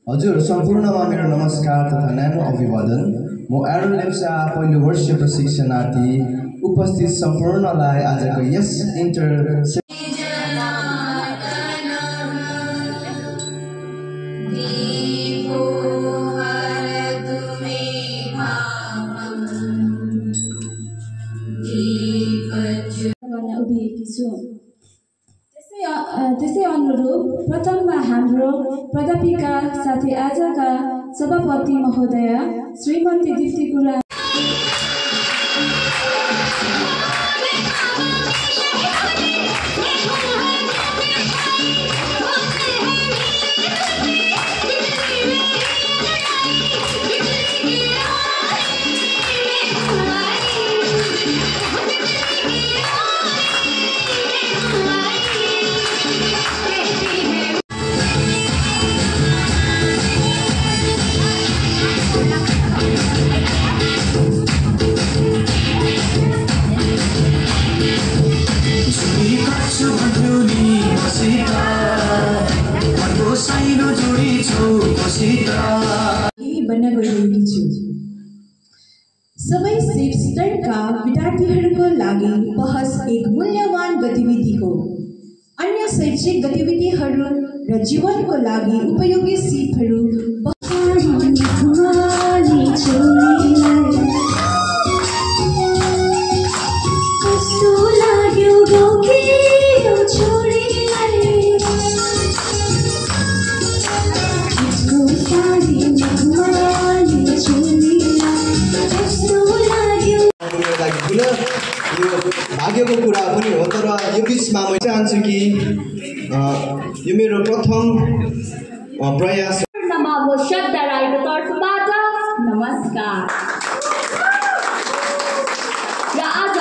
हजुर सम्पूर्णमा मेरो नमस्कार तथा न्यानो अभिवादन। म एरोन लेप्चा पहिलो वर्ष प्रशिक्षणार्थी उपस्थित सम्पूर्णलाई आजको यस त्यसै अनुरूप प्रथममा हाम्रो प्राध्यापिका साथै आजका सभापति महोदय श्रीमती दीप्ति गुरुङ बन्न गइरहेकी छु। सबै सिट स्तरका विद्यार्थीहरूको लागि बहस एक मूल्यवान गतिविधि हो। अन्य शैक्षिक गतिविधिहरू र जीवनको लागि उपयोगी सिपहरू भाग्यको कुरा पनि हो। तर यो बिचमा म चाहन्छु कि यो मेरो प्रथम प्रयास शब्द राईको तर्फबाट नमस्कार। र आज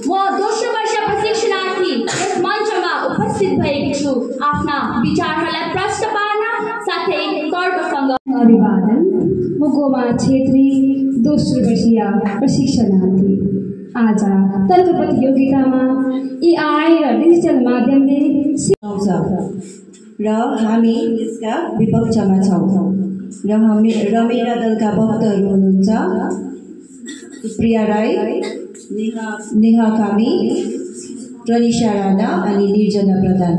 म दोस्रो वर्ष प्रशिक्षणार्थी यस मञ्चमा उपस्थित भएकी छु आफ्ना विचारहरूलाई प्रश्न पार्न साथै तर्कसँग। अभिवादन, म गोमा छेत्री दोस्रो वर्षीय प्रशिक्षणार्थी। आज तर्क प्रतियोगितामा एआई र डिजिटल माध्यमले सिकाउँछ र हामी यसका विपक्षमा छौँ र मेरा दलका वक्ताहरू हुनुहुन्छ प्रिया राई, नेहा कामी, प्रनिशा राणा अनि निर्जना प्रधान।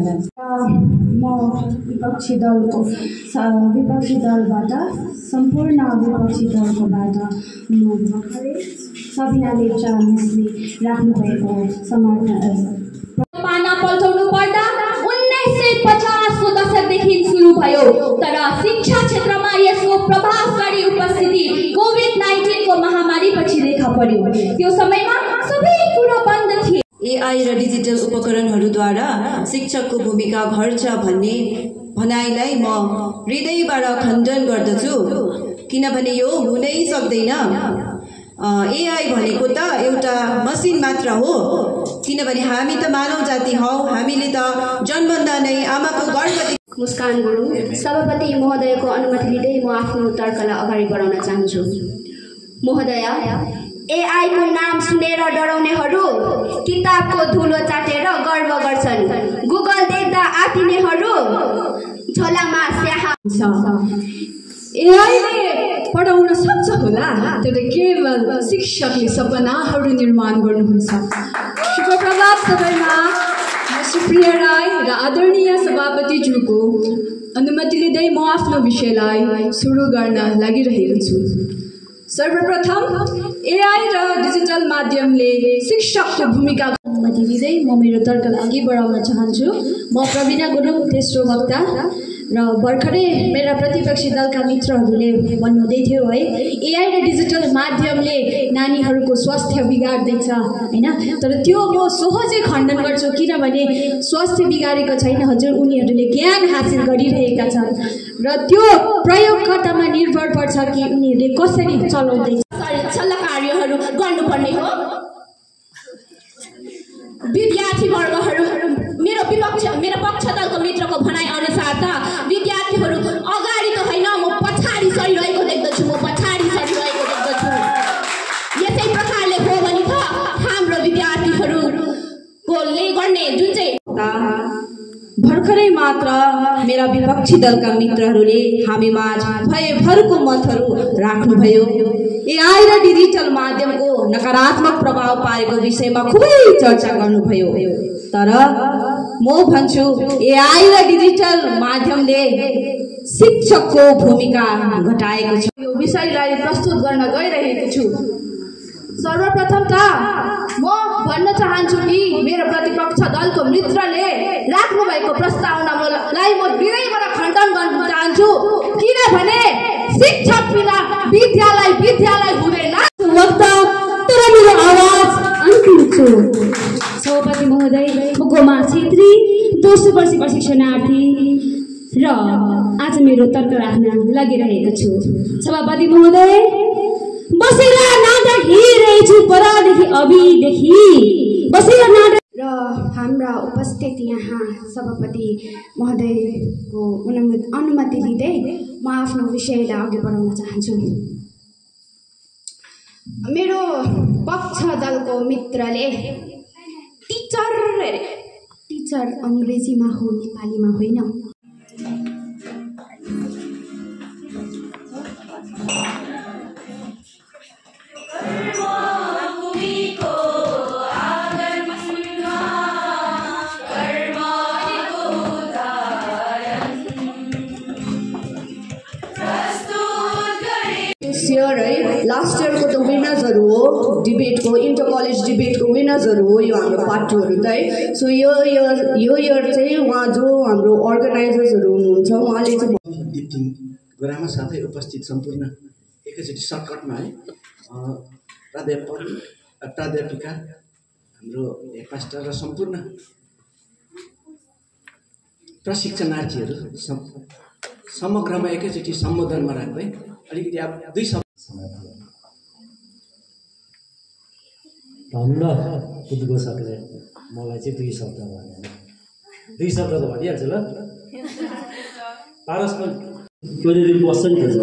म विपक्षी दलबाट सम्पूर्ण विपक्षी दलकोबाट म भर्खरै सबिना लेप्चा मिसले राख्नुभएको समर्थन पाना पल्टाउनु पर्दा 1950 को दशकदेखि सुरु भयो। तर शिक्षा क्षेत्रमा यसको प्रभावकारी उपस्थिति कोभिड-19 को महामारीपछि देखा पर्यो। त्यो समयमा सबै कुरा बन्द थिए। एआई र डिजिटल उपकरणहरूद्वारा शिक्षकको भूमिका घट्छ भन्ने भनाइलाई म हृदयबाट खण्डन गर्दछु, किनभने यो हुनै सक्दैन। एआई भनेको त एउटा मसिन मात्र हो, किनभने हामी त मानव जाति हौ। हामीले त जन्मँदा नै आमाको गर्भ। मुस्कान गुरुङ, सभापति महोदयको अनुमति लिँदै म आफ्नो तर्कलाई अगाडि बढाउन चाहन्छु। महोदय, एआई को नाम सुनेर डराउनेहरू किताबको धुलो चाटेर गर्व गर्छन्। गुगल देख्दा आतिनेहरू झोलामा स्याहा छ। एआईले पढाउन सक्छ होला, तर केवल शिक्षकले सपनाहरू निर्माण गर्नुहुन्छ। शुभ प्रभात सबैमा। म सुप्रिया राई र आदरणीय सभापतिज्यूको अनुमति लिँदै म आफ्नो विषयलाई सुरु गर्न लागिरहेको छु। सर्वप्रथम एआई र डिजिटल माध्यमले शिक्षकको भूमिका अनुमति लिँदै म मेरो तर्कलाई अघि बढाउन चाहन्छु। म प्रवीणा गुरुङ, तेस्रो वक्ता। र भर्खरै मेरा प्रतिपक्षी दलका मित्रहरूले भन्नुहुँदै थियो है, एआई र डिजिटल माध्यमले नानीहरूको स्वास्थ्य बिगार्दैछ हैन। तर त्यो म सहजै खण्डन गर्छु, किनभने स्वास्थ्य बिगारेको छैन हजुर, उनीहरूले ज्ञान हासिल गरिरहेका छन् र त्यो प्रयोगकर्तामा निर्भर पर्छ कि उनीहरूले कसरी चलाउँदैछ। सल्लाह कार्यहरू गर्नुपर्ने हो। विद्यार्थी वर्गहरू मेरो पक्ष दलको मित्रको भनाइ अनुसार त विद्यार्थीहरू अगाडि त होइन, म पछाडि सरिरहेको देख्दछु। यसै प्रकारले हो भने त हाम्रो विद्यार्थीहरूले गर्ने जुन चाहिँ भर्खरै मात्र मेरा विपक्षी दलका मित्रहरूले हामीमाझ भयभरको मतहरू राख्नुभयो। एआई र डिजिटल माध्यमको नकारात्मक प्रभाव पारेको विषयमा खुबै चर्चा गर्नुभयो। तर म भन्छु एआई र डिजिटल माध्यमले शिक्षकको भूमिका घटाएको छ। यो विषयलाई प्रस्तुत गर्न गइरहेको छु। सर्वप्रथम त म भन्न चाहन्छु कि मेरो प्रतिपक्ष दलको मित्रले राख्नु भएको प्रस्तावनालाई म हृदयबाट खण्डन गर्न चाहन्छु। किनभने शिक्षक बिना विद्यालय हुँदैन। वक्त तर मेरो आवाज अन्तिम छु। सभापति महोदय, म गोमा छेत्री, दोस्रो वर्ष प्रशिक्षणार्थी र आज मेरो तर्क राख्न लागिरहेको छु। सभापति महोदय, बसेर नाटक हेरिरहेछु परदेखि अभिदेखि बसेर नाटक र हाम्रा उपस्थित यहाँ सभापति महोदयको अनुमति लिँदै म आफ्नो विषयलाई अघि बढाउन चाहन्छु। मेरो पक्ष दलको मित्रले टिचर अङ्ग्रेजीमा हो, नेपालीमा होइन। लास्ट इयरको त विनर्सहरू हो, डिबेटको इन्टर कलेज डिबेटको विनर्सहरू हो यो हाम्रो पार्टीहरू त है। सो यो इयर चाहिँ उहाँ जो हाम्रो अर्गनाइजर्सहरू हुनुहुन्छ उहाँले चाहिँ दिप्ती गुरामा साथै उपस्थित सम्पूर्ण एकैचोटि सर्टकटमा है प्राध्यापिका हाम्रो हेडमास्टर र सम्पूर्ण प्रशिक्षणार्थीहरू समग्रमा एकैचोटि सम्बोधनमा राख्दै अलिकति अब दुई शब्द धन्न बुद्धको सकले मलाई चाहिँ दुई शब्द भने दुई शब्द त भनिहाल्छु ल। पारसमा मैले क्वेसन खोज्छु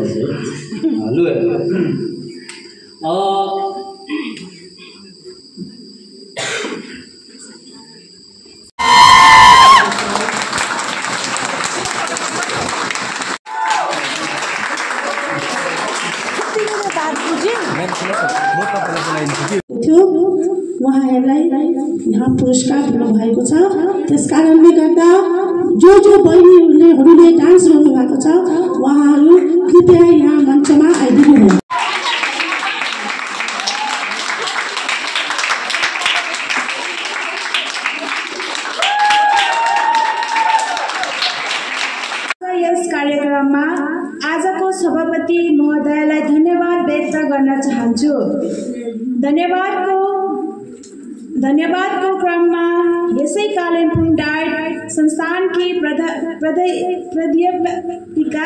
लु उहाँहरूलाई यहाँ पुरस्कार दिनुभएको छ। त्यस कारणले गर्दा जो बहिनीहरूले डान्स गर्नुभएको छ उहाँहरू कृपया यहाँ मञ्चमा आइदिनु। यस कार्यक्रममा आजको सभापति महोदयलाई धन्यवाद व्यक्त गर्न चाहन्छु। धन्यवादको क्रममा यसै कालिम्पोङ डाइट संस्थानकी प्राध्यापिका